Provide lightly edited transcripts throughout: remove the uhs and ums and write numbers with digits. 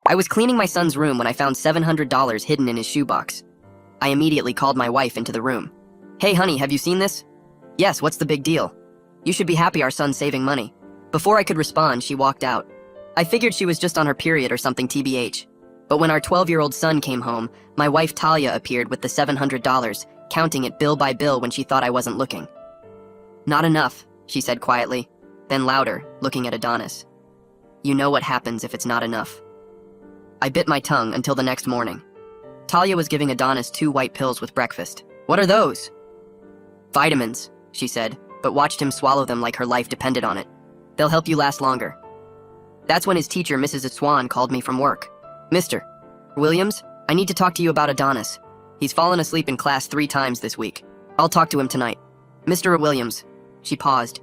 I was cleaning my son's room when I found $700 hidden in his shoebox. I immediately called my wife into the room. "Hey honey, have you seen this?" "Yes, what's the big deal?" "You should be happy our son's saving money." Before I could respond, she walked out. I figured she was just on her period or something TBH. But when our 12-year-old son came home, my wife Talia appeared with the $700, counting it bill by bill when she thought I wasn't looking. "Not enough," she said quietly, then louder, looking at Adonis. "You know what happens if it's not enough." I bit my tongue until the next morning. Talia was giving Adonis 2 white pills with breakfast. "What are those?" "Vitamins," she said, but watched him swallow them like her life depended on it. "They'll help you last longer." That's when his teacher, Mrs. Swan, called me from work. "Mr. Williams, I need to talk to you about Adonis. He's fallen asleep in class 3 times this week. I'll talk to him tonight." "Mr. Williams," she paused.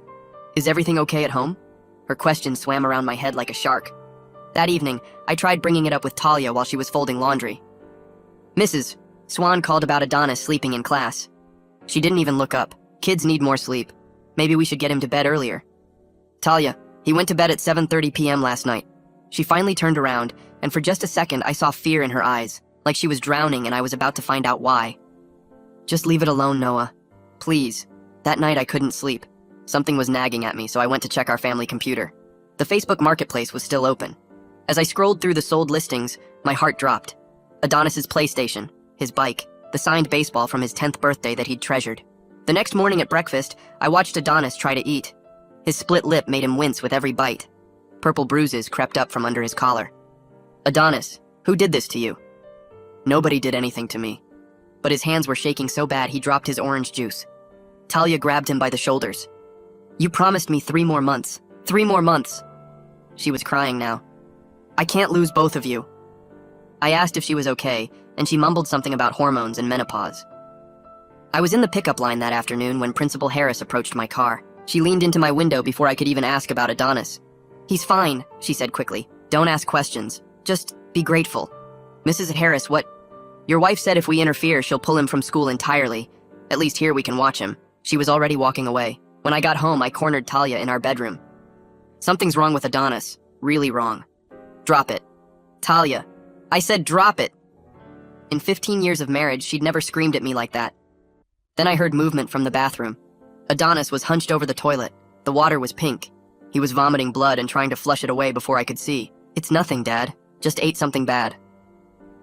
"Is everything okay at home?" Her question swam around my head like a shark. That evening, I tried bringing it up with Talia while she was folding laundry. "Mrs. Swan called about Adonis sleeping in class." She didn't even look up. "Kids need more sleep. Maybe we should get him to bed earlier." "Talia, he went to bed at 7:30 p.m. last night." She finally turned around, and for just a second I saw fear in her eyes, like she was drowning and I was about to find out why. "Just leave it alone, Noah. Please." That night I couldn't sleep. Something was nagging at me, so I went to check our family computer. The Facebook Marketplace was still open. As I scrolled through the sold listings, my heart dropped. Adonis's PlayStation, his bike, the signed baseball from his 10th birthday that he'd treasured. The next morning at breakfast, I watched Adonis try to eat. His split lip made him wince with every bite. Purple bruises crept up from under his collar. "Adonis, who did this to you?" "Nobody did anything to me." But his hands were shaking so bad he dropped his orange juice. Talia grabbed him by the shoulders. "You promised me 3 more months. 3 more months." She was crying now. "I can't lose both of you." I asked if she was okay, and she mumbled something about hormones and menopause. I was in the pickup line that afternoon when Principal Harris approached my car. She leaned into my window before I could even ask about Adonis. "He's fine," she said quickly. "Don't ask questions. Just be grateful." "Mrs. Harris, what?" "Your wife said if we interfere, she'll pull him from school entirely. At least here we can watch him." She was already walking away. When I got home, I cornered Talia in our bedroom. "Something's wrong with Adonis. Really wrong." "Drop it." "Talia, I said drop it." In 15 years of marriage, she'd never screamed at me like that. Then I heard movement from the bathroom. Adonis was hunched over the toilet. The water was pink. He was vomiting blood and trying to flush it away before I could see. "It's nothing, Dad. Just ate something bad."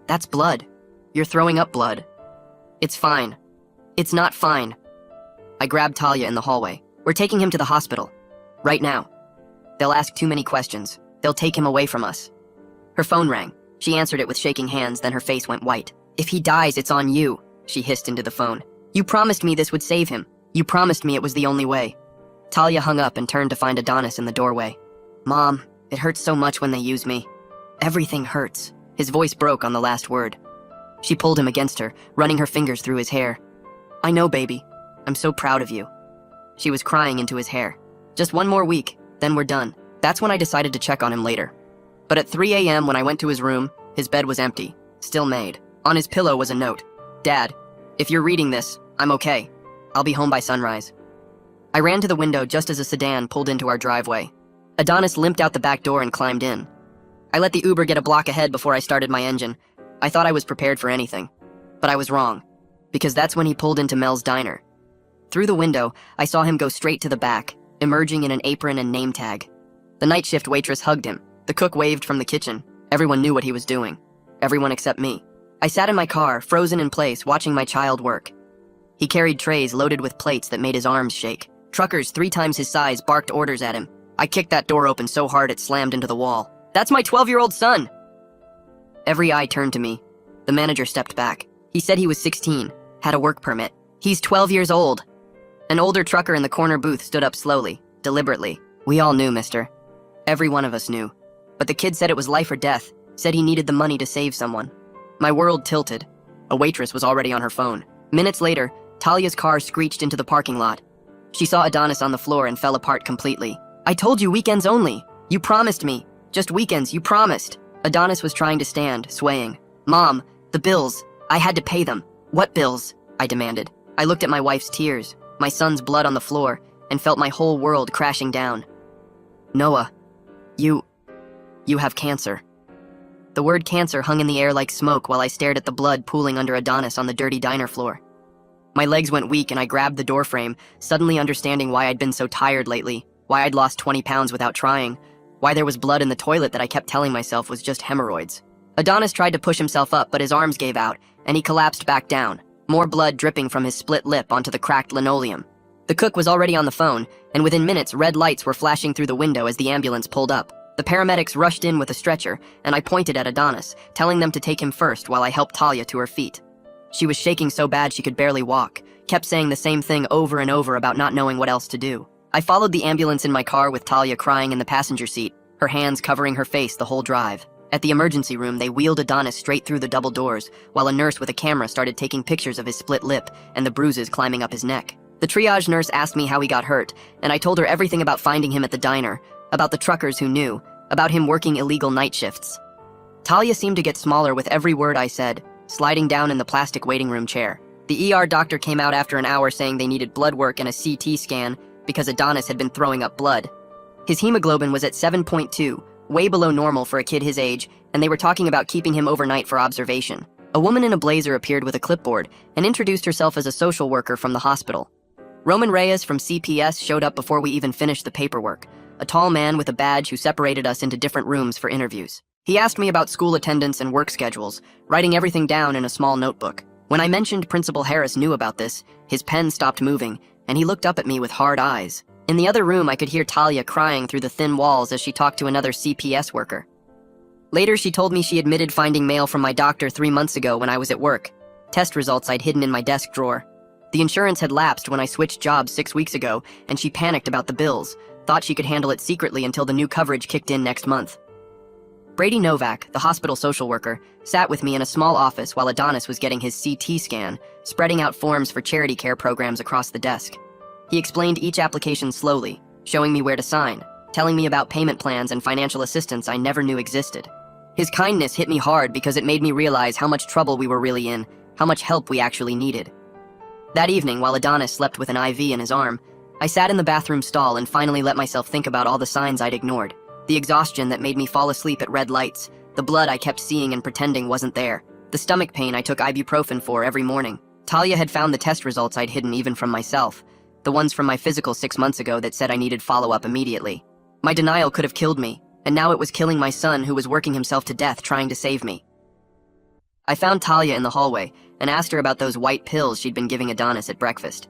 "That's blood. You're throwing up blood." "It's fine." "It's not fine." I grabbed Talia in the hallway. "We're taking him to the hospital. Right now." "They'll ask too many questions. They'll take him away from us." Her phone rang. She answered it with shaking hands, then her face went white. "If he dies, it's on you," she hissed into the phone. "You promised me this would save him. You promised me it was the only way." Talia hung up and turned to find Adonis in the doorway. "Mom, it hurts so much when they use me. Everything hurts." His voice broke on the last word. She pulled him against her, running her fingers through his hair. "I know, baby. I'm so proud of you." She was crying into his hair. "Just 1 more week, then we're done." That's when I decided to check on him later. But at 3 a.m. when I went to his room, his bed was empty, still made. On his pillow was a note. "Dad, if you're reading this, I'm okay. I'll be home by sunrise." I ran to the window just as a sedan pulled into our driveway. Adonis limped out the back door and climbed in. I let the Uber get a block ahead before I started my engine. I thought I was prepared for anything. But I was wrong, because that's when he pulled into Mel's diner. Through the window, I saw him go straight to the back, emerging in an apron and name tag. The night shift waitress hugged him. The cook waved from the kitchen. Everyone knew what he was doing. Everyone except me. I sat in my car, frozen in place, watching my child work. He carried trays loaded with plates that made his arms shake. Truckers 3 times his size barked orders at him. I kicked that door open so hard it slammed into the wall. "That's my 12-year-old son!" Every eye turned to me. The manager stepped back. He said he was 16, had a work permit. "He's 12 years old." An older trucker in the corner booth stood up slowly, deliberately. "We all knew, mister." Every one of us knew. But the kid said it was life or death, said he needed the money to save someone. My world tilted. A waitress was already on her phone. Minutes later, Talia's car screeched into the parking lot. She saw Adonis on the floor and fell apart completely. "I told you weekends only. You promised me. Just weekends, you promised." Adonis was trying to stand, swaying. "Mom, the bills. I had to pay them." "What bills?" I demanded. I looked at my wife's tears, my son's blood on the floor, and felt my whole world crashing down. "Noah, you have cancer." The word cancer hung in the air like smoke while I stared at the blood pooling under Adonis on the dirty diner floor. My legs went weak and I grabbed the doorframe, suddenly understanding why I'd been so tired lately, why I'd lost 20 pounds without trying, why there was blood in the toilet that I kept telling myself was just hemorrhoids. Adonis tried to push himself up, but his arms gave out, and he collapsed back down, more blood dripping from his split lip onto the cracked linoleum. The cook was already on the phone, and within minutes, red lights were flashing through the window as the ambulance pulled up. The paramedics rushed in with a stretcher, and I pointed at Adonis, telling them to take him first while I helped Talia to her feet. She was shaking so bad she could barely walk, kept saying the same thing over and over about not knowing what else to do. I followed the ambulance in my car with Talia crying in the passenger seat, her hands covering her face the whole drive. At the emergency room, they wheeled Adonis straight through the double doors, while a nurse with a camera started taking pictures of his split lip and the bruises climbing up his neck. The triage nurse asked me how he got hurt, and I told her everything about finding him at the diner, about the truckers who knew, about him working illegal night shifts. Talia seemed to get smaller with every word I said, sliding down in the plastic waiting room chair. The ER doctor came out after an hour saying they needed blood work and a CT scan because Adonis had been throwing up blood. His hemoglobin was at 7.2, way below normal for a kid his age, and they were talking about keeping him overnight for observation. A woman in a blazer appeared with a clipboard and introduced herself as a social worker from the hospital. Roman Reyes from CPS showed up before we even finished the paperwork, a tall man with a badge who separated us into different rooms for interviews. He asked me about school attendance and work schedules, writing everything down in a small notebook. When I mentioned Principal Harris knew about this, his pen stopped moving, and he looked up at me with hard eyes. In the other room, I could hear Talia crying through the thin walls as she talked to another CPS worker. Later, she told me she admitted finding mail from my doctor 3 months ago when I was at work, test results I'd hidden in my desk drawer. The insurance had lapsed when I switched jobs 6 weeks ago, and she panicked about the bills, thought she could handle it secretly until the new coverage kicked in next month. Brady Novak, the hospital social worker, sat with me in a small office while Adonis was getting his CT scan, spreading out forms for charity care programs across the desk. He explained each application slowly, showing me where to sign, telling me about payment plans and financial assistance I never knew existed. His kindness hit me hard because it made me realize how much trouble we were really in, how much help we actually needed. That evening, while Adonis slept with an IV in his arm, I sat in the bathroom stall and finally let myself think about all the signs I'd ignored. The exhaustion that made me fall asleep at red lights, the blood I kept seeing and pretending wasn't there, the stomach pain I took ibuprofen for every morning. Talia had found the test results I'd hidden even from myself, the ones from my physical 6 months ago that said I needed follow-up immediately. My denial could have killed me, and now it was killing my son who was working himself to death trying to save me. I found Talia in the hallway and asked her about those white pills she'd been giving Adonis at breakfast.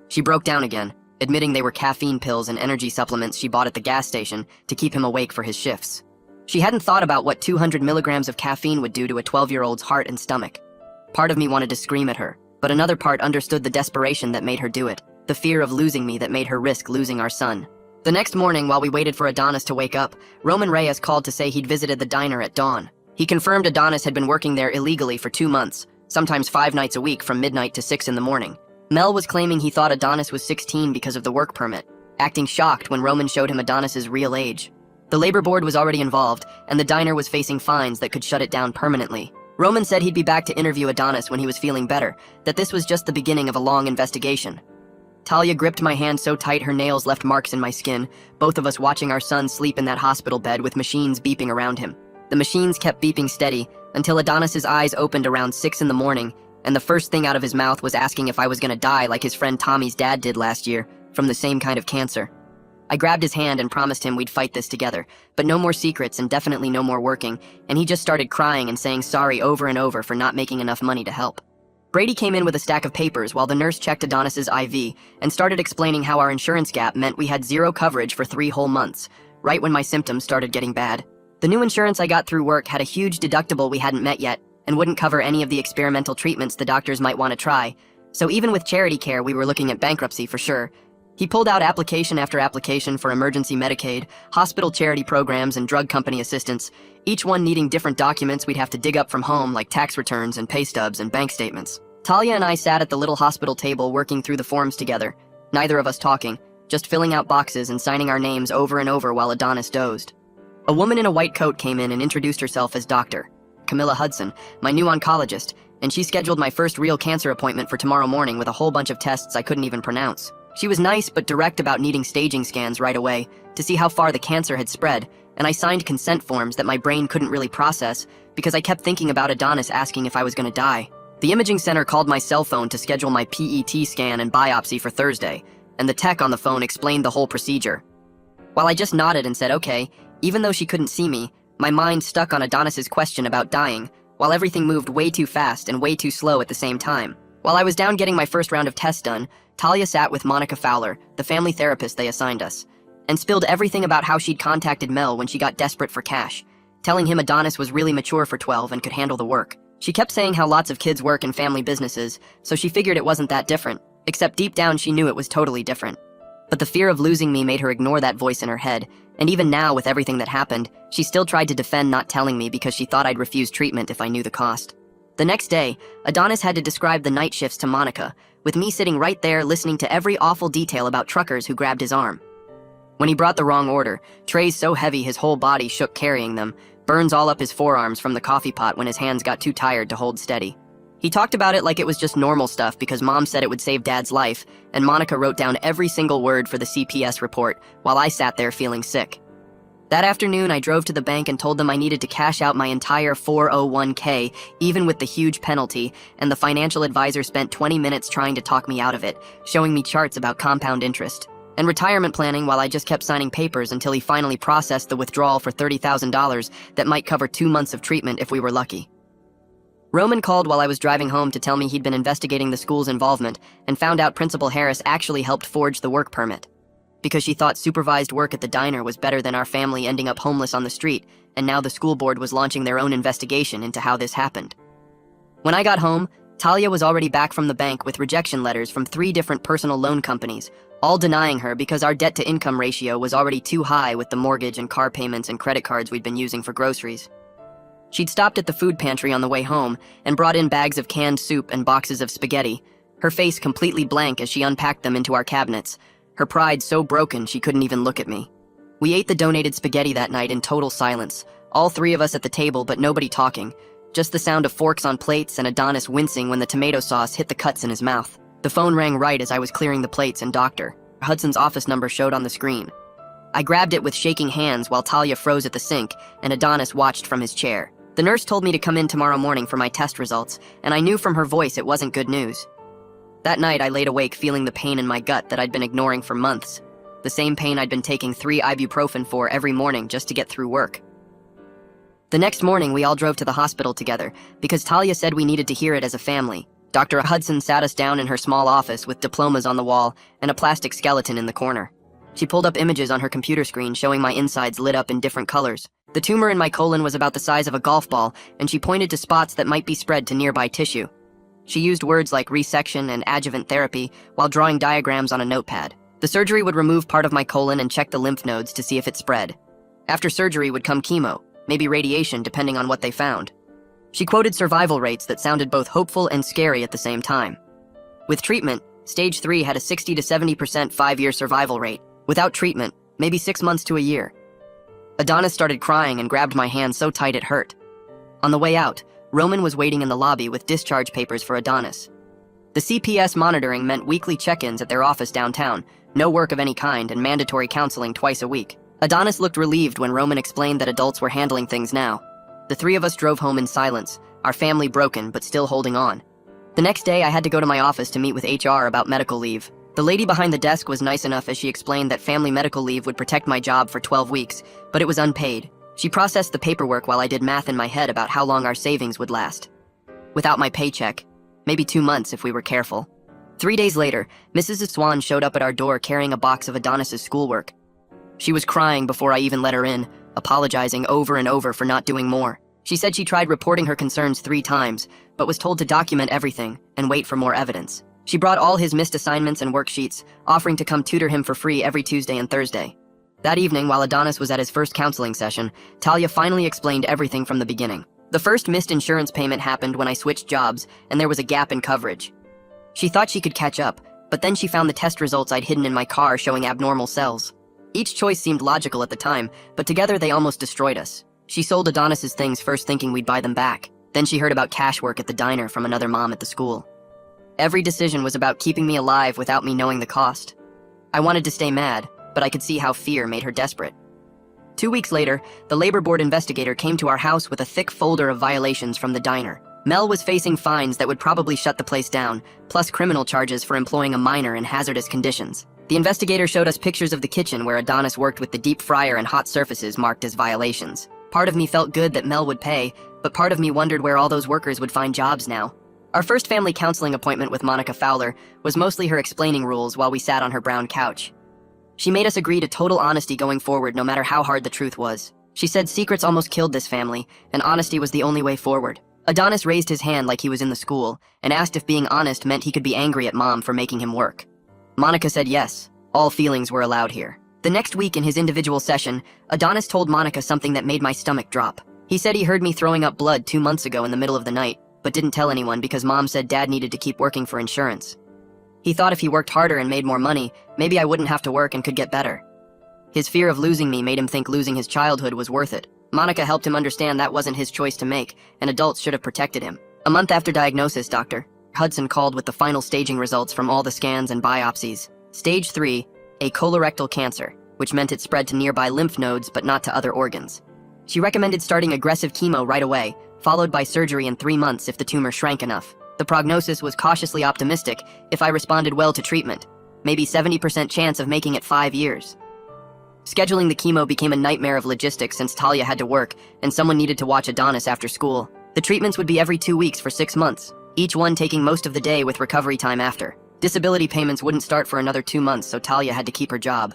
She broke down again, admitting they were caffeine pills and energy supplements she bought at the gas station to keep him awake for his shifts. She hadn't thought about what 200 milligrams of caffeine would do to a 12-year-old's heart and stomach. Part of me wanted to scream at her, but another part understood the desperation that made her do it, the fear of losing me that made her risk losing our son. The next morning, while we waited for Adonis to wake up, Roman Reyes called to say he'd visited the diner at dawn. He confirmed Adonis had been working there illegally for 2 months, sometimes 5 nights a week from midnight to 6 in the morning. Mel was claiming he thought Adonis was 16 because of the work permit, acting shocked when Roman showed him Adonis's real age. The labor board was already involved, and the diner was facing fines that could shut it down permanently. Roman said he'd be back to interview Adonis when he was feeling better, that this was just the beginning of a long investigation. Talia gripped my hand so tight her nails left marks in my skin, both of us watching our son sleep in that hospital bed with machines beeping around him. The machines kept beeping steady until Adonis's eyes opened around 6 in the morning, and the first thing out of his mouth was asking if I was gonna die like his friend Tommy's dad did last year, from the same kind of cancer. I grabbed his hand and promised him we'd fight this together, but no more secrets and definitely no more working, and he just started crying and saying sorry over and over for not making enough money to help. Brady came in with a stack of papers while the nurse checked Adonis's IV and started explaining how our insurance gap meant we had 0 coverage for 3 whole months, right when my symptoms started getting bad. The new insurance I got through work had a huge deductible we hadn't met yet, and wouldn't cover any of the experimental treatments the doctors might want to try, so even with charity care we were looking at bankruptcy for sure. He pulled out application after application for emergency Medicaid, hospital charity programs, and drug company assistance, each one needing different documents we'd have to dig up from home like tax returns and pay stubs and bank statements. Talia and I sat at the little hospital table working through the forms together, neither of us talking, just filling out boxes and signing our names over and over while Adonis dozed. A woman in a white coat came in and introduced herself as Dr. Camilla Hudson, my new oncologist, and she scheduled my first real cancer appointment for tomorrow morning with a whole bunch of tests I couldn't even pronounce. She was nice but direct about needing staging scans right away to see how far the cancer had spread and I signed consent forms that my brain couldn't really process because I kept thinking about Adonis asking if I was going to die. The imaging center called my cell phone to schedule my PET scan and biopsy for Thursday, and the tech on the phone explained the whole procedure. While I just nodded and said okay, even though she couldn't see me, my mind stuck on Adonis's question about dying, while everything moved way too fast and way too slow at the same time. While I was down getting my first round of tests done, Talia sat with Monica Fowler, the family therapist they assigned us, and spilled everything about how she'd contacted Mel when she got desperate for cash, telling him Adonis was really mature for 12 and could handle the work. She kept saying how lots of kids work in family businesses, so she figured it wasn't that different, except deep down she knew it was totally different. But the fear of losing me made her ignore that voice in her head, and even now, with everything that happened, she still tried to defend not telling me because she thought I'd refuse treatment if I knew the cost. The next day, Adonis had to describe the night shifts to Monica, with me sitting right there listening to every awful detail about truckers who grabbed his arm. When he brought the wrong order, trays so heavy his whole body shook carrying them, burns all up his forearms from the coffee pot when his hands got too tired to hold steady. He talked about it like it was just normal stuff because Mom said it would save Dad's life, and Monica wrote down every single word for the CPS report while I sat there feeling sick. That afternoon, I drove to the bank and told them I needed to cash out my entire 401k, even with the huge penalty, and the financial advisor spent 20 minutes trying to talk me out of it, showing me charts about compound interest and retirement planning while I just kept signing papers until he finally processed the withdrawal for $30,000 that might cover 2 months of treatment if we were lucky. Roman called while I was driving home to tell me he'd been investigating the school's involvement and found out Principal Harris actually helped forge the work permit, because she thought supervised work at the diner was better than our family ending up homeless on the street, and now the school board was launching their own investigation into how this happened. When I got home, Talia was already back from the bank with rejection letters from 3 different personal loan companies, all denying her because our debt-to-income ratio was already too high with the mortgage and car payments and credit cards we'd been using for groceries. She'd stopped at the food pantry on the way home and brought in bags of canned soup and boxes of spaghetti, her face completely blank as she unpacked them into our cabinets, her pride so broken she couldn't even look at me. We ate the donated spaghetti that night in total silence, all 3 of us at the table but nobody talking, just the sound of forks on plates and Adonis wincing when the tomato sauce hit the cuts in his mouth. The phone rang right as I was clearing the plates and Dr. Hudson's office number showed on the screen. I grabbed it with shaking hands while Talia froze at the sink and Adonis watched from his chair. The nurse told me to come in tomorrow morning for my test results, and I knew from her voice it wasn't good news. That night, I laid awake feeling the pain in my gut that I'd been ignoring for months, the same pain I'd been taking 3 ibuprofen for every morning just to get through work. The next morning, we all drove to the hospital together because Talia said we needed to hear it as a family. Dr. Hudson sat us down in her small office with diplomas on the wall and a plastic skeleton in the corner. She pulled up images on her computer screen showing my insides lit up in different colors. The tumor in my colon was about the size of a golf ball, and she pointed to spots that might be spread to nearby tissue. She used words like resection and adjuvant therapy while drawing diagrams on a notepad. The surgery would remove part of my colon and check the lymph nodes to see if it spread. After surgery would come chemo, maybe radiation depending on what they found. She quoted survival rates that sounded both hopeful and scary at the same time. With treatment, stage 3 had a 60 to 70% 5-year survival rate. Without treatment, maybe 6 months to a year. Adonis started crying and grabbed my hand so tight it hurt. On the way out, Roman was waiting in the lobby with discharge papers for Adonis. The CPS monitoring meant weekly check-ins at their office downtown, no work of any kind, and mandatory counseling twice a week. Adonis looked relieved when Roman explained that adults were handling things now. The 3 of us drove home in silence, our family broken but still holding on. The next day, I had to go to my office to meet with HR about medical leave. The lady behind the desk was nice enough as she explained that family medical leave would protect my job for 12 weeks, but it was unpaid. She processed the paperwork while I did math in my head about how long our savings would last. Without my paycheck, maybe 2 months if we were careful. 3 days later, Mrs. Swan showed up at our door carrying a box of Adonis's schoolwork. She was crying before I even let her in, apologizing over and over for not doing more. She said she tried reporting her concerns 3 times, but was told to document everything and wait for more evidence. She brought all his missed assignments and worksheets, offering to come tutor him for free every Tuesday and Thursday. That evening, while Adonis was at his first counseling session, Talia finally explained everything from the beginning. The first missed insurance payment happened when I switched jobs, and there was a gap in coverage. She thought she could catch up, but then she found the test results I'd hidden in my car showing abnormal cells. Each choice seemed logical at the time, but together they almost destroyed us. She sold Adonis's things first thinking we'd buy them back. Then she heard about cash work at the diner from another mom at the school. Every decision was about keeping me alive without me knowing the cost. I wanted to stay mad, but I could see how fear made her desperate. 2 weeks later, the labor board investigator came to our house with a thick folder of violations from the diner. Mel was facing fines that would probably shut the place down, plus criminal charges for employing a minor in hazardous conditions. The investigator showed us pictures of the kitchen where Adonis worked with the deep fryer and hot surfaces marked as violations. Part of me felt good that Mel would pay, but part of me wondered where all those workers would find jobs now. Our first family counseling appointment with Monica Fowler was mostly her explaining rules while we sat on her brown couch. She made us agree to total honesty going forward no matter how hard the truth was. She said secrets almost killed this family, and honesty was the only way forward. Adonis raised his hand like he was in the school, and asked if being honest meant he could be angry at Mom for making him work. Monica said yes, all feelings were allowed here. The next week in his individual session, Adonis told Monica something that made my stomach drop. He said he heard me throwing up blood 2 months ago in the middle of the night, but didn't tell anyone because Mom said Dad needed to keep working for insurance. He thought if he worked harder and made more money, maybe I wouldn't have to work and could get better. His fear of losing me made him think losing his childhood was worth it. Monica helped him understand that wasn't his choice to make, and adults should have protected him. A month after diagnosis, Dr. Hudson called with the final staging results from all the scans and biopsies. Stage 3, a colorectal cancer, which meant it spread to nearby lymph nodes but not to other organs. She recommended starting aggressive chemo right away, followed by surgery in 3 months if the tumor shrank enough. The prognosis was cautiously optimistic if I responded well to treatment, maybe 70% chance of making it 5 years. Scheduling the chemo became a nightmare of logistics since Talia had to work and someone needed to watch Adonis after school. The treatments would be every 2 weeks for 6 months, each one taking most of the day with recovery time after. Disability payments wouldn't start for another 2 months, so Talia had to keep her job.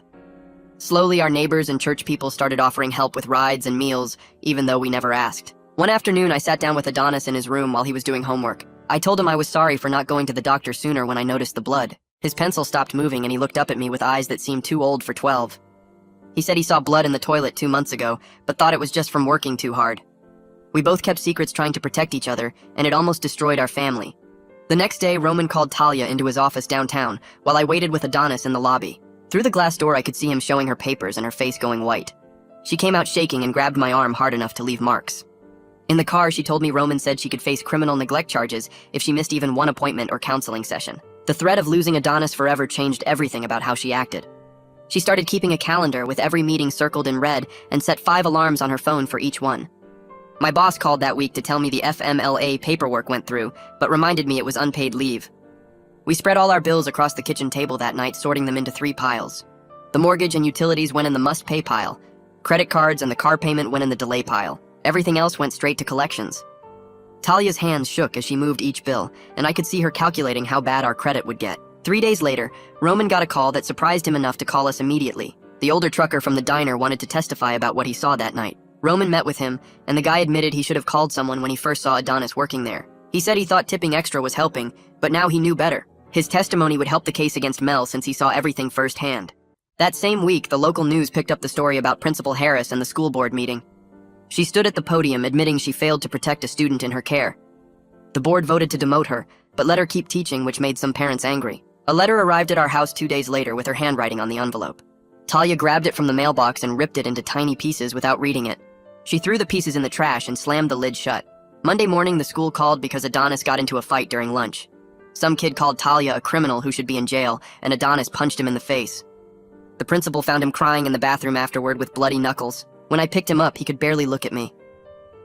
Slowly, our neighbors and church people started offering help with rides and meals, even though we never asked. One afternoon, I sat down with Adonis in his room while he was doing homework. I told him I was sorry for not going to the doctor sooner when I noticed the blood. His pencil stopped moving and he looked up at me with eyes that seemed too old for 12. He said he saw blood in the toilet 2 months ago, but thought it was just from working too hard. We both kept secrets trying to protect each other, and it almost destroyed our family. The next day, Roman called Talia into his office downtown, while I waited with Adonis in the lobby. Through the glass door, I could see him showing her papers and her face going white. She came out shaking and grabbed my arm hard enough to leave marks. In the car, she told me Roman said she could face criminal neglect charges if she missed even one appointment or counseling session. The threat of losing Adonis forever changed everything about how she acted. She started keeping a calendar with every meeting circled in red and set 5 alarms on her phone for each one. My boss called that week to tell me the FMLA paperwork went through, but reminded me it was unpaid leave. We spread all our bills across the kitchen table that night, sorting them into 3 piles. The mortgage and utilities went in the must-pay pile. Credit cards and the car payment went in the delay pile. Everything else went straight to collections. Talia's hands shook as she moved each bill, and I could see her calculating how bad our credit would get. 3 days later, Roman got a call that surprised him enough to call us immediately. The older trucker from the diner wanted to testify about what he saw that night. Roman met with him, and the guy admitted he should have called someone when he first saw Adonis working there. He said he thought tipping extra was helping, but now he knew better. His testimony would help the case against Mel since he saw everything firsthand. That same week, the local news picked up the story about Principal Harris and the school board meeting. She stood at the podium admitting she failed to protect a student in her care. The board voted to demote her, but let her keep teaching, which made some parents angry. A letter arrived at our house 2 days later with her handwriting on the envelope. Talia grabbed it from the mailbox and ripped it into tiny pieces without reading it. She threw the pieces in the trash and slammed the lid shut. Monday morning, the school called because Adonis got into a fight during lunch. Some kid called Talia a criminal who should be in jail, and Adonis punched him in the face. The principal found him crying in the bathroom afterward with bloody knuckles. When I picked him up, he could barely look at me.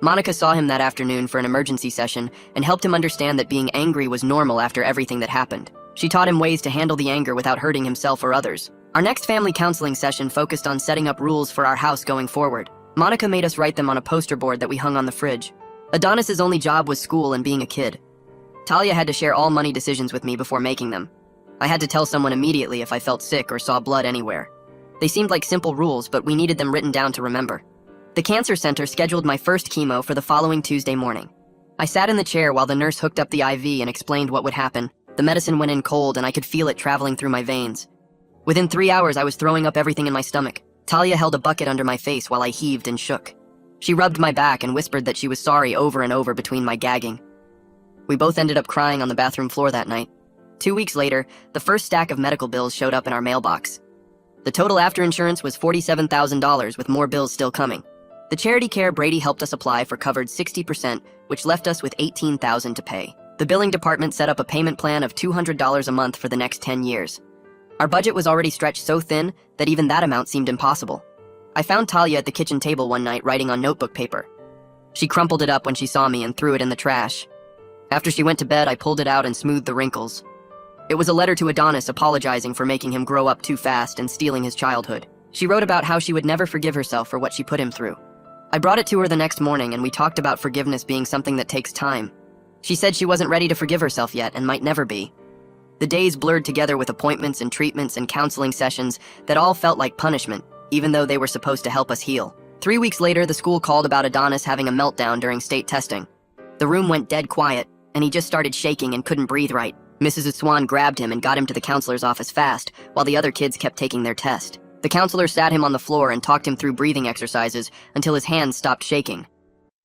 Monica saw him that afternoon for an emergency session and helped him understand that being angry was normal after everything that happened. She taught him ways to handle the anger without hurting himself or others. Our next family counseling session focused on setting up rules for our house going forward. Monica made us write them on a poster board that we hung on the fridge. Adonis's only job was school and being a kid. Talia had to share all money decisions with me before making them. I had to tell someone immediately if I felt sick or saw blood anywhere. They seemed like simple rules, but we needed them written down to remember. The cancer center scheduled my first chemo for the following Tuesday morning. I sat in the chair while the nurse hooked up the IV and explained what would happen. The medicine went in cold and I could feel it traveling through my veins. Within 3 hours, I was throwing up everything in my stomach. Talia held a bucket under my face while I heaved and shook. She rubbed my back and whispered that she was sorry over and over between my gagging. We both ended up crying on the bathroom floor that night. 2 weeks later, the first stack of medical bills showed up in our mailbox. The total after insurance was $47,000, with more bills still coming. The charity care Brady helped us apply for covered 60%, which left us with $18,000 to pay. The billing department set up a payment plan of $200 a month for the next 10 years. Our budget was already stretched so thin that even that amount seemed impossible. I found Talia at the kitchen table one night writing on notebook paper. She crumpled it up when she saw me and threw it in the trash. After she went to bed, I pulled it out and smoothed the wrinkles. It was a letter to Adonis apologizing for making him grow up too fast and stealing his childhood. She wrote about how she would never forgive herself for what she put him through. I brought it to her the next morning and we talked about forgiveness being something that takes time. She said she wasn't ready to forgive herself yet and might never be. The days blurred together with appointments and treatments and counseling sessions that all felt like punishment, even though they were supposed to help us heal. 3 weeks later, the school called about Adonis having a meltdown during state testing. The room went dead quiet, and he just started shaking and couldn't breathe right. Mrs. Swan grabbed him and got him to the counselor's office fast, while the other kids kept taking their test. The counselor sat him on the floor and talked him through breathing exercises until his hands stopped shaking.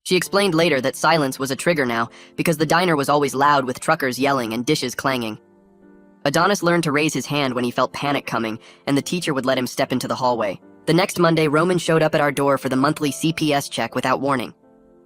She explained later that silence was a trigger now because the diner was always loud with truckers yelling and dishes clanging. Adonis learned to raise his hand when he felt panic coming, and the teacher would let him step into the hallway. The next Monday, Roman showed up at our door for the monthly CPS check without warning.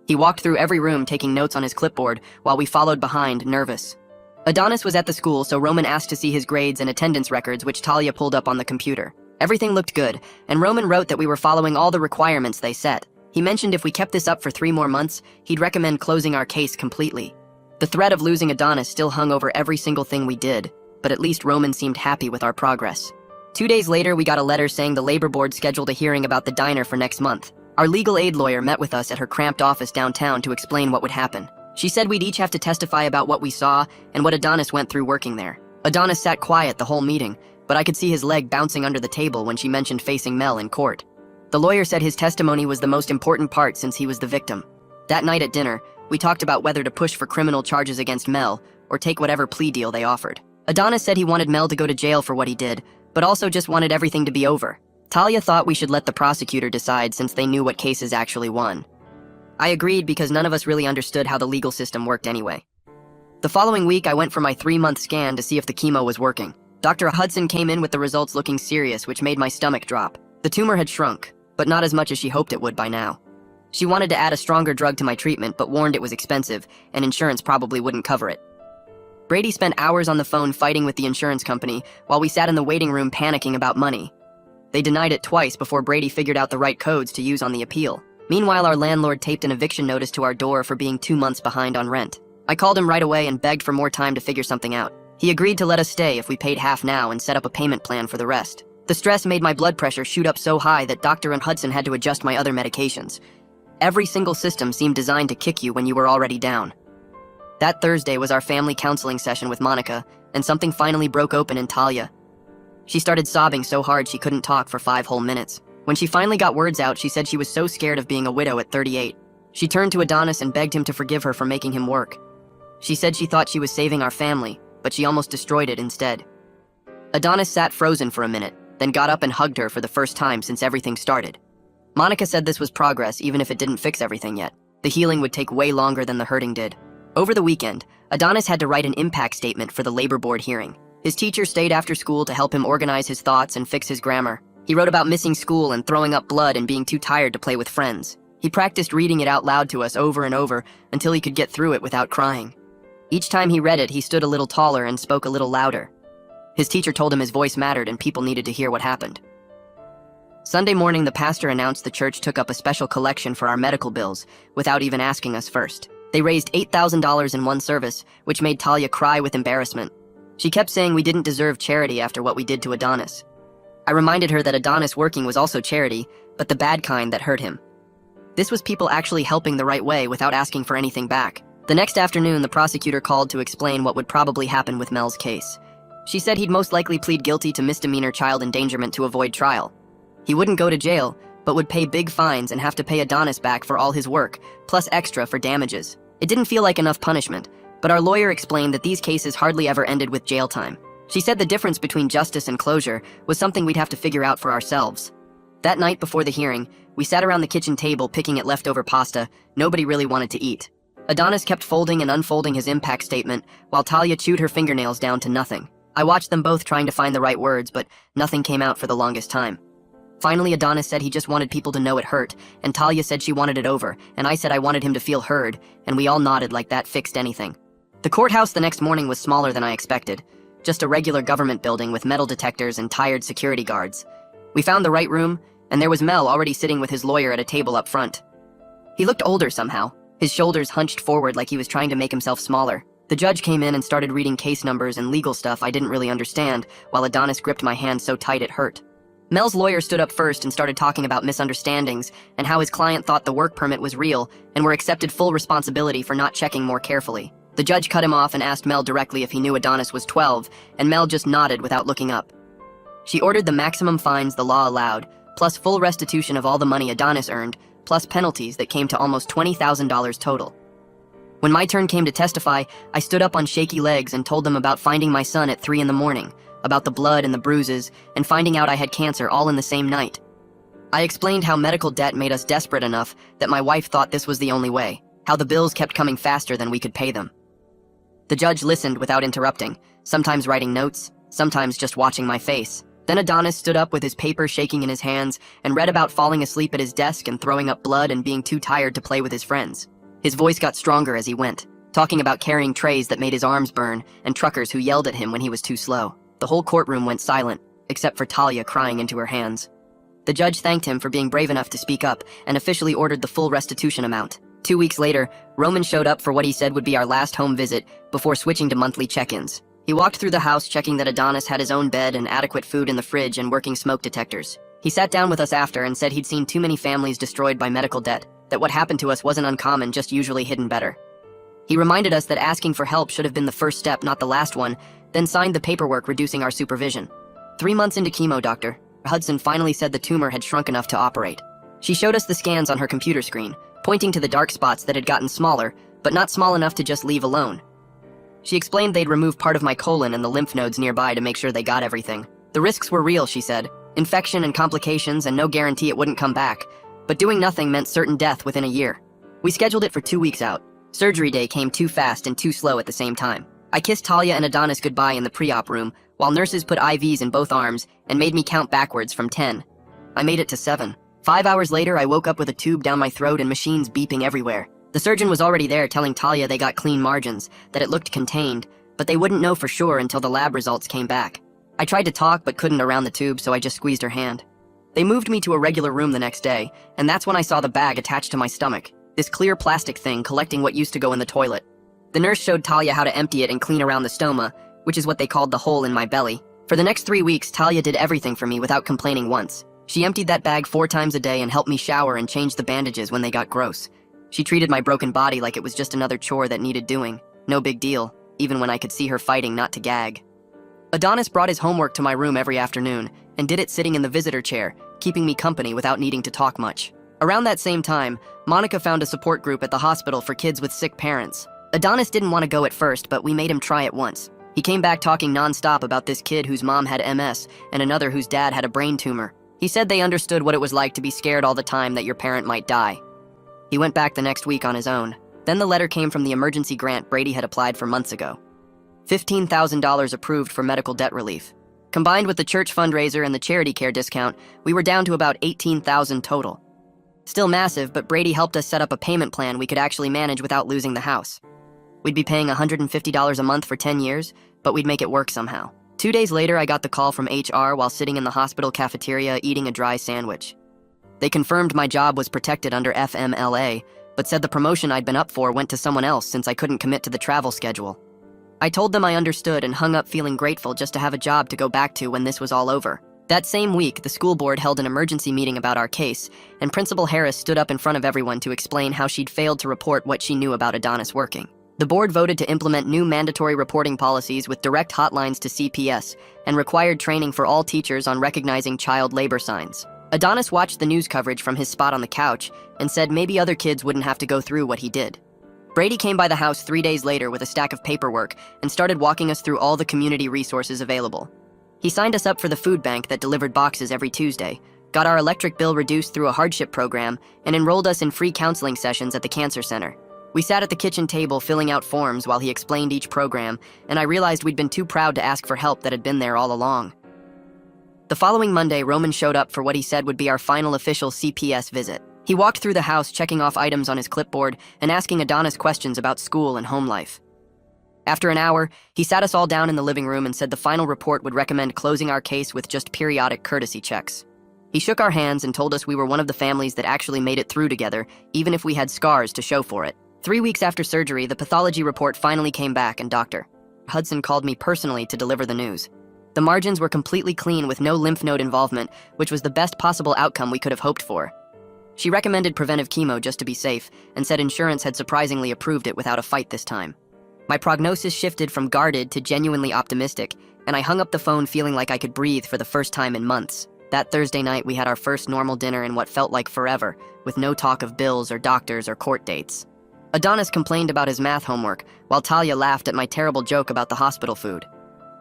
He walked through every room taking notes on his clipboard while we followed behind, nervous. Adonis was at the school, so Roman asked to see his grades and attendance records, which Talia pulled up on the computer. Everything looked good, and Roman wrote that we were following all the requirements they set. He mentioned if we kept this up for 3 more months, he'd recommend closing our case completely. The threat of losing Adonis still hung over every single thing we did, but at least Roman seemed happy with our progress. 2 days later, we got a letter saying the labor board scheduled a hearing about the diner for next month. Our legal aid lawyer met with us at her cramped office downtown to explain what would happen. She said we'd each have to testify about what we saw and what Adonis went through working there. Adonis sat quiet the whole meeting, but I could see his leg bouncing under the table when she mentioned facing Mel in court. The lawyer said his testimony was the most important part since he was the victim. That night at dinner, we talked about whether to push for criminal charges against Mel or take whatever plea deal they offered. Adonis said he wanted Mel to go to jail for what he did, but also just wanted everything to be over. Talia thought we should let the prosecutor decide since they knew what cases actually won. I agreed because none of us really understood how the legal system worked anyway. The following week, I went for my 3-month scan to see if the chemo was working. Dr. Hudson came in with the results looking serious, which made my stomach drop. The tumor had shrunk, but not as much as she hoped it would by now. She wanted to add a stronger drug to my treatment, but warned it was expensive, and insurance probably wouldn't cover it. Brady spent hours on the phone fighting with the insurance company while we sat in the waiting room panicking about money. They denied it twice before Brady figured out the right codes to use on the appeal. Meanwhile, our landlord taped an eviction notice to our door for being 2 months behind on rent. I called him right away and begged for more time to figure something out. He agreed to let us stay if we paid half now and set up a payment plan for the rest. The stress made my blood pressure shoot up so high that Dr. Hudson had to adjust my other medications. Every single system seemed designed to kick you when you were already down. That Thursday was our family counseling session with Monica, and something finally broke open in Talia. She started sobbing so hard she couldn't talk for 5 whole minutes. When she finally got words out, she said she was so scared of being a widow at 38. She turned to Adonis and begged him to forgive her for making him work. She said she thought she was saving our family, but she almost destroyed it instead. Adonis sat frozen for a minute, then got up and hugged her for the first time since everything started. Monica said this was progress even if it didn't fix everything yet. The healing would take way longer than the hurting did. Over the weekend, Adonis had to write an impact statement for the labor board hearing. His teacher stayed after school to help him organize his thoughts and fix his grammar. He wrote about missing school and throwing up blood and being too tired to play with friends. He practiced reading it out loud to us over and over until he could get through it without crying. Each time he read it, he stood a little taller and spoke a little louder. His teacher told him his voice mattered and people needed to hear what happened. Sunday morning, the pastor announced the church took up a special collection for our medical bills without even asking us first. They raised $8,000 in one service, which made Talia cry with embarrassment. She kept saying we didn't deserve charity after what we did to Adonis. I reminded her that Adonis working was also charity, but the bad kind that hurt him. This was people actually helping the right way without asking for anything back. The next afternoon, the prosecutor called to explain what would probably happen with Mel's case. She said he'd most likely plead guilty to misdemeanor child endangerment to avoid trial. He wouldn't go to jail, but would pay big fines and have to pay Adonis back for all his work, plus extra for damages. It didn't feel like enough punishment, but our lawyer explained that these cases hardly ever ended with jail time. She said the difference between justice and closure was something we'd have to figure out for ourselves. That night before the hearing, we sat around the kitchen table picking at leftover pasta nobody really wanted to eat. Adonis kept folding and unfolding his impact statement, while Talia chewed her fingernails down to nothing. I watched them both trying to find the right words, but nothing came out for the longest time. Finally, Adonis said he just wanted people to know it hurt, and Talia said she wanted it over, and I said I wanted him to feel heard, and we all nodded like that fixed anything. The courthouse the next morning was smaller than I expected, just a regular government building with metal detectors and tired security guards. We found the right room, and there was Mel already sitting with his lawyer at a table up front. He looked older somehow, his shoulders hunched forward like he was trying to make himself smaller. The judge came in and started reading case numbers and legal stuff I didn't really understand, while Adonis gripped my hand so tight it hurt. Mel's lawyer stood up first and started talking about misunderstandings and how his client thought the work permit was real and were accepted full responsibility for not checking more carefully. The judge cut him off and asked Mel directly if he knew Adonis was 12, and Mel just nodded without looking up. She ordered the maximum fines the law allowed, plus full restitution of all the money Adonis earned, plus penalties that came to almost $20,000 total. When my turn came to testify, I stood up on shaky legs and told them about finding my son at 3 in the morning, about the blood and the bruises, and finding out I had cancer all in the same night. I explained how medical debt made us desperate enough that my wife thought this was the only way, how the bills kept coming faster than we could pay them. The judge listened without interrupting, sometimes writing notes, sometimes just watching my face. Then Adonis stood up with his paper shaking in his hands and read about falling asleep at his desk and throwing up blood and being too tired to play with his friends. His voice got stronger as he went, talking about carrying trays that made his arms burn and truckers who yelled at him when he was too slow. The whole courtroom went silent, except for Talia crying into her hands. The judge thanked him for being brave enough to speak up and officially ordered the full restitution amount. 2 weeks later, Roman showed up for what he said would be our last home visit before switching to monthly check-ins. He walked through the house checking that Adonis had his own bed and adequate food in the fridge and working smoke detectors. He sat down with us after and said he'd seen too many families destroyed by medical debt, that what happened to us wasn't uncommon, just usually hidden better. He reminded us that asking for help should have been the first step, not the last one, then signed the paperwork reducing our supervision. 3 months into chemo, Dr. Hudson finally said the tumor had shrunk enough to operate. She showed us the scans on her computer screen, pointing to the dark spots that had gotten smaller, but not small enough to just leave alone. She explained they'd remove part of my colon and the lymph nodes nearby to make sure they got everything. The risks were real, she said. Infection and complications and no guarantee it wouldn't come back. But doing nothing meant certain death within a year. We scheduled it for 2 weeks out. Surgery day came too fast and too slow at the same time. I kissed Talia and Adonis goodbye in the pre-op room, while nurses put IVs in both arms and made me count backwards from 10. I made it to 7. 5 hours later, I woke up with a tube down my throat and machines beeping everywhere. The surgeon was already there telling Talia they got clean margins, that it looked contained, but they wouldn't know for sure until the lab results came back. I tried to talk but couldn't around the tube, so I just squeezed her hand. They moved me to a regular room the next day, and that's when I saw the bag attached to my stomach, this clear plastic thing collecting what used to go in the toilet. The nurse showed Talia how to empty it and clean around the stoma, which is what they called the hole in my belly. For the next 3 weeks, Talia did everything for me without complaining once. She emptied that bag 4 times a day and helped me shower and change the bandages when they got gross. She treated my broken body like it was just another chore that needed doing. No big deal, even when I could see her fighting not to gag. Adonis brought his homework to my room every afternoon and did it sitting in the visitor chair, keeping me company without needing to talk much. Around that same time, Monica found a support group at the hospital for kids with sick parents. Adonis didn't want to go at first, but we made him try it once. He came back talking nonstop about this kid whose mom had MS and another whose dad had a brain tumor. He said they understood what it was like to be scared all the time that your parent might die. He went back the next week on his own. Then the letter came from the emergency grant Brady had applied for months ago. $15,000 approved for medical debt relief. Combined with the church fundraiser and the charity care discount, we were down to about $18,000 total. Still massive, but Brady helped us set up a payment plan we could actually manage without losing the house. We'd be paying $150 a month for 10 years, but we'd make it work somehow. 2 days later, I got the call from HR while sitting in the hospital cafeteria eating a dry sandwich. They confirmed my job was protected under FMLA, but said the promotion I'd been up for went to someone else since I couldn't commit to the travel schedule. I told them I understood and hung up feeling grateful just to have a job to go back to when this was all over. That same week, the school board held an emergency meeting about our case, and Principal Harris stood up in front of everyone to explain how she'd failed to report what she knew about Adonis working. The board voted to implement new mandatory reporting policies with direct hotlines to CPS and required training for all teachers on recognizing child labor signs. Adonis watched the news coverage from his spot on the couch and said maybe other kids wouldn't have to go through what he did. Brady came by the house 3 days later with a stack of paperwork and started walking us through all the community resources available. He signed us up for the food bank that delivered boxes every Tuesday, got our electric bill reduced through a hardship program, and enrolled us in free counseling sessions at the cancer center. We sat at the kitchen table filling out forms while he explained each program, and I realized we'd been too proud to ask for help that had been there all along. The following Monday, Roman showed up for what he said would be our final official CPS visit. He walked through the house checking off items on his clipboard and asking Adonis questions about school and home life. After an hour, he sat us all down in the living room and said the final report would recommend closing our case with just periodic courtesy checks. He shook our hands and told us we were one of the families that actually made it through together, even if we had scars to show for it. 3 weeks after surgery, the pathology report finally came back, and Dr. Hudson called me personally to deliver the news. The margins were completely clean with no lymph node involvement, which was the best possible outcome we could have hoped for. She recommended preventive chemo just to be safe, and said insurance had surprisingly approved it without a fight this time. My prognosis shifted from guarded to genuinely optimistic, and I hung up the phone feeling like I could breathe for the first time in months. That Thursday night, we had our first normal dinner in what felt like forever, with no talk of bills or doctors or court dates. Adonis complained about his math homework, while Talia laughed at my terrible joke about the hospital food.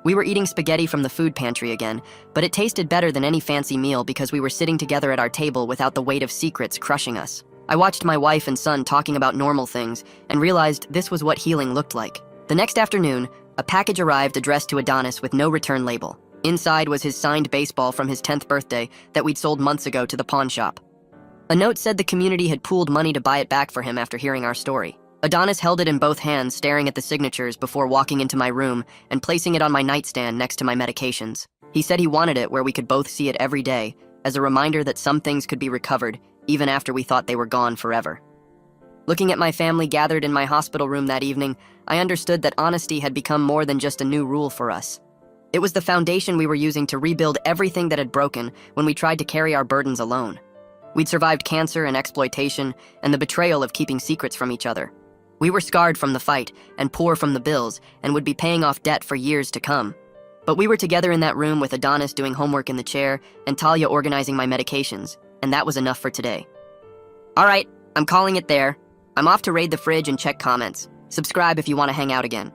We were eating spaghetti from the food pantry again, but it tasted better than any fancy meal because we were sitting together at our table without the weight of secrets crushing us. I watched my wife and son talking about normal things and realized this was what healing looked like. The next afternoon, a package arrived addressed to Adonis with no return label. Inside was his signed baseball from his 10th birthday that we'd sold months ago to the pawn shop. A note said the community had pooled money to buy it back for him after hearing our story. Adonis held it in both hands, staring at the signatures before walking into my room and placing it on my nightstand next to my medications. He said he wanted it where we could both see it every day, as a reminder that some things could be recovered even after we thought they were gone forever. Looking at my family gathered in my hospital room that evening, I understood that honesty had become more than just a new rule for us. It was the foundation we were using to rebuild everything that had broken when we tried to carry our burdens alone. We'd survived cancer and exploitation and the betrayal of keeping secrets from each other. We were scarred from the fight and poor from the bills and would be paying off debt for years to come. But we were together in that room with Adonis doing homework in the chair and Talia organizing my medications, and that was enough for today. All right, I'm calling it there. I'm off to raid the fridge and check comments. Subscribe if you want to hang out again.